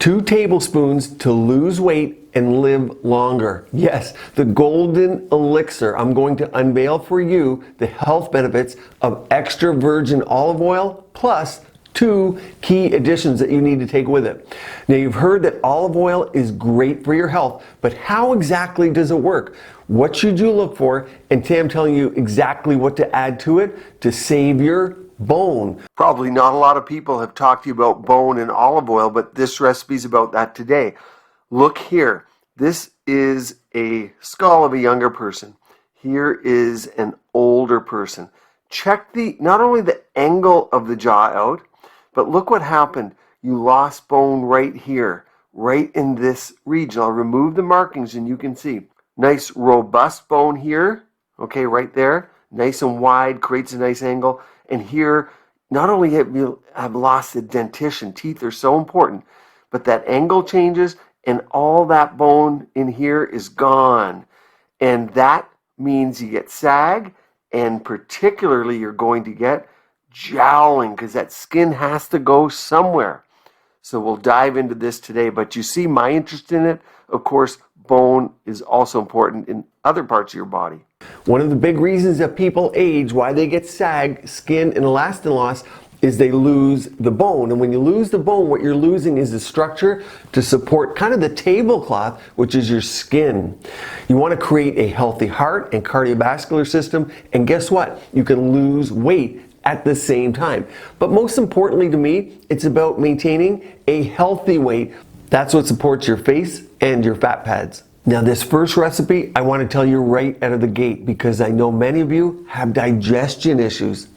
2 tablespoons to lose weight and live longer. Yes, the golden elixir. I'm going to unveil for you the health benefits of extra virgin olive oil plus 2 key additions that you need to take with it. Now, you've heard that olive oil is great for your health, but how exactly does it work? What should you look for? And today I'm telling you exactly what to add to it to save your bone. Probably not a lot of people have talked to you about bone and olive oil, but this recipe is about that today. Look here. This is a skull of a younger person. Here is an older person. Check not only the angle of the jaw out, but look what happened. You lost bone right here, right in this region. I'll remove the markings and you can see. Nice robust bone here, okay, right there. Nice and wide, creates a nice angle. And here, not only have you lost the dentition, teeth are so important, but that angle changes and all that bone in here is gone. And that means you get sag, and particularly you're going to get jowling because that skin has to go somewhere. So we'll dive into this today, but you see my interest in it. Of course, bone is also important in other parts of your body. One of the big reasons that people age, why they get sag, skin, and elastin loss, is they lose the bone. And when you lose the bone, what you're losing is the structure to support kind of the tablecloth, which is your skin. You want to create a healthy heart and cardiovascular system, and guess what? You can lose weight at the same time. But most importantly to me, it's about maintaining a healthy weight. That's what supports your face and your fat pads. Now, this first recipe, I want to tell you right out of the gate because I know many of you have digestion issues.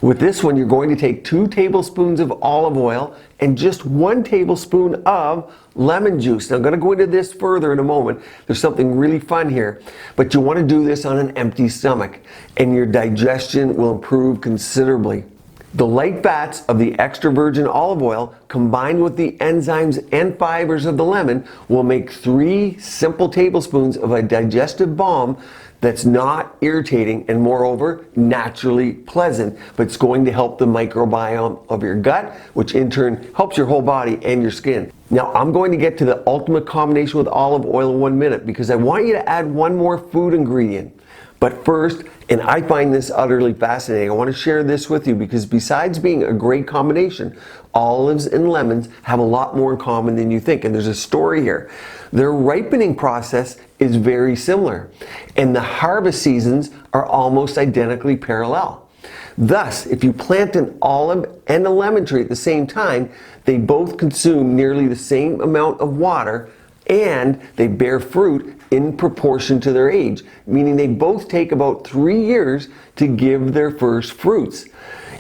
With this one, you're going to take 2 tablespoons of olive oil and just 1 tablespoon of lemon juice. Now, I'm going to go into this further in a moment. There's something really fun here, but you want to do this on an empty stomach and your digestion will improve considerably. The light fats of the extra virgin olive oil combined with the enzymes and fibers of the lemon will make 3 simple tablespoons of a digestive balm that's not irritating and moreover naturally pleasant, but it's going to help the microbiome of your gut, which in turn helps your whole body and your skin. Now, I'm going to get to the ultimate combination with olive oil in 1 minute because I want you to add 1 more food ingredient. But first, and I find this utterly fascinating, I want to share this with you because besides being a great combination, olives and lemons have a lot more in common than you think. And there's a story here. Their ripening process is very similar, and the harvest seasons are almost identically parallel. Thus, if you plant an olive and a lemon tree at the same time, they both consume nearly the same amount of water and they bear fruit in proportion to their age, meaning they both take about 3 years to give their first fruits.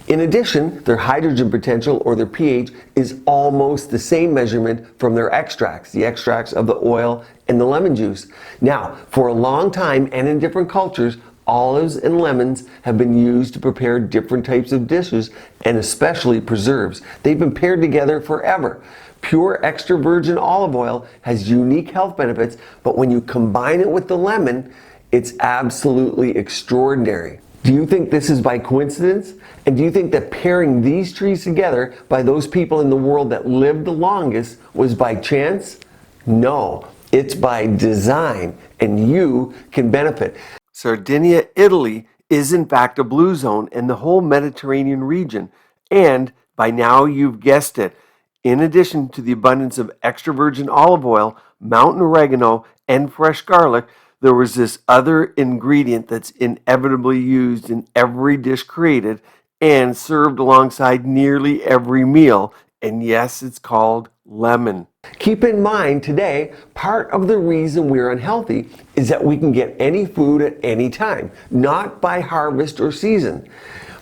In addition, their hydrogen potential, or their pH, is almost the same measurement from their extracts, the extracts of the oil and the lemon juice. Now, for a long time and in different cultures, olives and lemons have been used to prepare different types of dishes and especially preserves. They've been paired together forever. Pure extra virgin olive oil has unique health benefits, but when you combine it with the lemon, it's absolutely extraordinary. Do you think this is by coincidence? And do you think that pairing these trees together by those people in the world that lived the longest was by chance? No, it's by design, and you can benefit. Sardinia, Italy is in fact a blue zone in the whole Mediterranean region. And by now you've guessed it, in addition to the abundance of extra virgin olive oil, mountain oregano, and fresh garlic, there was this other ingredient that's inevitably used in every dish created and served alongside nearly every meal. And yes, it's called lemon. Keep in mind today, part of the reason we're unhealthy is that we can get any food at any time, not by harvest or season.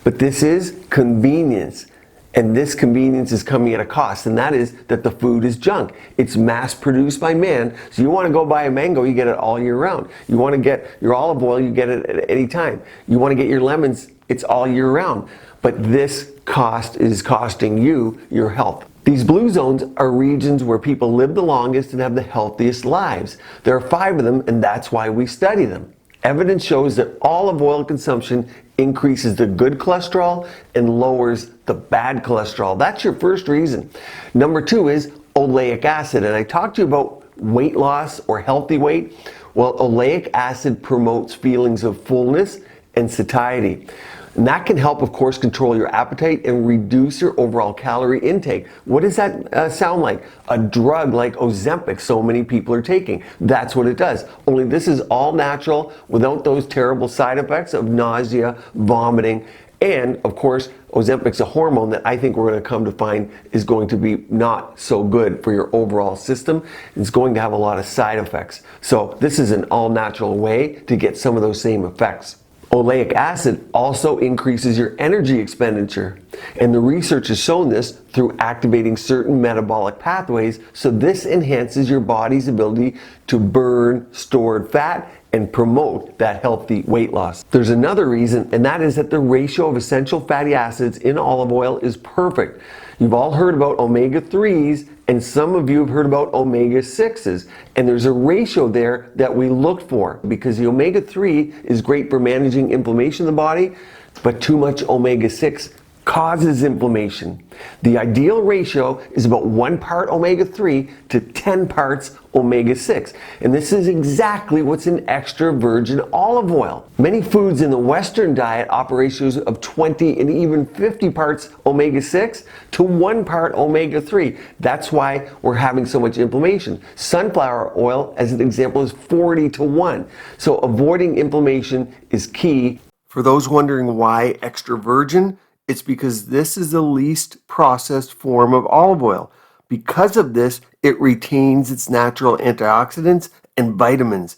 But this is convenience. And this convenience is coming at a cost, and that is that the food is junk. It's mass produced by man. So you want to go buy a mango, you get it all year round. You want to get your olive oil, you get it at any time. You want to get your lemons, it's all year round. But this cost is costing you your health. These blue zones are regions where people live the longest and have the healthiest lives. There are 5 of them, and that's why we study them. Evidence shows that olive oil consumption increases the good cholesterol and lowers the bad cholesterol. That's your first reason. Number 2 is oleic acid. And I talked to you about weight loss or healthy weight. Well, oleic acid promotes feelings of fullness and satiety. And that can help, of course, control your appetite and reduce your overall calorie intake. What does that sound like? A drug like Ozempic so many people are taking. That's what it does. Only this is all natural without those terrible side effects of nausea, vomiting, and of course, Ozempic's a hormone that I think we're going to come to find is going to be not so good for your overall system. It's going to have a lot of side effects. So this is an all-natural way to get some of those same effects. Oleic acid also increases your energy expenditure, and the research has shown this through activating certain metabolic pathways, so this enhances your body's ability to burn stored fat and promote that healthy weight loss. There's another reason, and that is that the ratio of essential fatty acids in olive oil is perfect. You've all heard about omega-3s, and some of you have heard about omega-6s, and there's a ratio there that we look for, because the omega-3 is great for managing inflammation in the body, but too much omega-6 causes inflammation. The ideal ratio is about 1 part omega-3 to 10 parts omega-6. And this is exactly what's in extra virgin olive oil. Many foods in the Western diet offer ratios of 20 and even 50 parts omega-6 to 1 part omega-3. That's why we're having so much inflammation. Sunflower oil, as an example, is 40 to 1. So avoiding inflammation is key. For those wondering why extra virgin, it's because this is the least processed form of olive oil. Because of this, it retains its natural antioxidants and vitamins.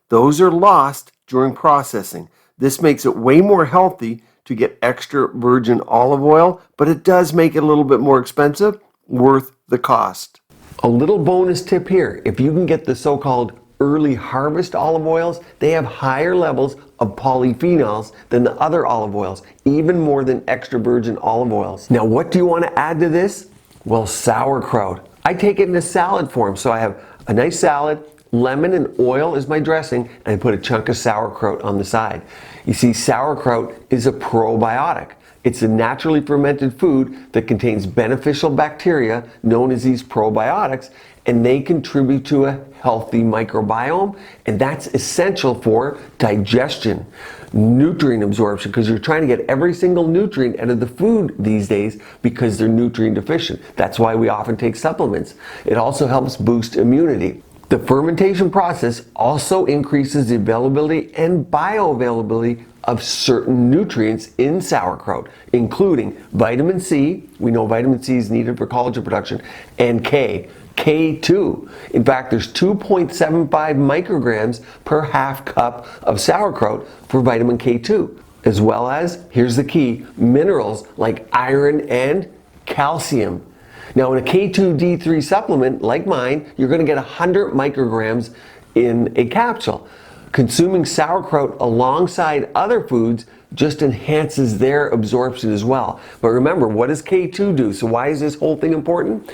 Those are lost during processing. This makes it way more healthy to get extra virgin olive oil, but it does make it a little bit more expensive, worth the cost. A little bonus tip here, if you can get the so-called early harvest olive oils, they have higher levels of polyphenols than the other olive oils, even more than extra virgin olive oils. Now, what do you want to add to this? Well, sauerkraut. I take it in a salad form, so I have a nice salad, lemon and oil is my dressing, and I put a chunk of sauerkraut on the side. You see, sauerkraut is a probiotic. It's a naturally fermented food that contains beneficial bacteria known as these probiotics, and they contribute to a healthy microbiome, and that's essential for digestion, nutrient absorption, because you're trying to get every single nutrient out of the food these days because they're nutrient deficient. That's why we often take supplements. It also helps boost immunity. The fermentation process also increases the availability and bioavailability of certain nutrients in sauerkraut, including vitamin C. We know vitamin C is needed for collagen production, and K2. In fact, there's 2.75 micrograms per half cup of sauerkraut for vitamin K2, as well as, here's the key, minerals like iron and calcium. Now, in a K2D3 supplement like mine, you're going to get 100 micrograms in a capsule. Consuming sauerkraut alongside other foods just enhances their absorption as well. But remember, what does K2 do? So why is this whole thing important?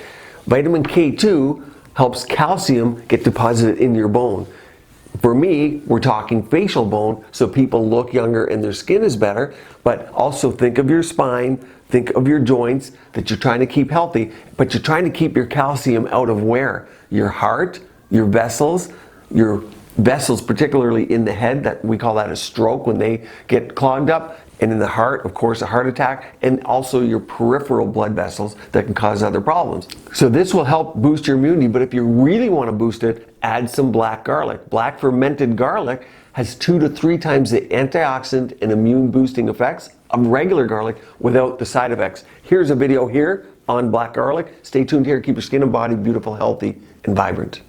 Vitamin K2 helps calcium get deposited in your bone. For me, we're talking facial bone, so people look younger and their skin is better, but also think of your spine, think of your joints that you're trying to keep healthy, but you're trying to keep your calcium out of where? Your heart, your vessels particularly in the head, that we call that a stroke when they get clogged up, and in the heart, of course, a heart attack, and also your peripheral blood vessels that can cause other problems. So this will help boost your immunity, but if you really want to boost it, add some black garlic. Black fermented garlic has 2 to 3 times the antioxidant and immune boosting effects of regular garlic without the side effects. Here's a video here on black garlic. Stay tuned here, keep your skin and body beautiful, healthy, and vibrant.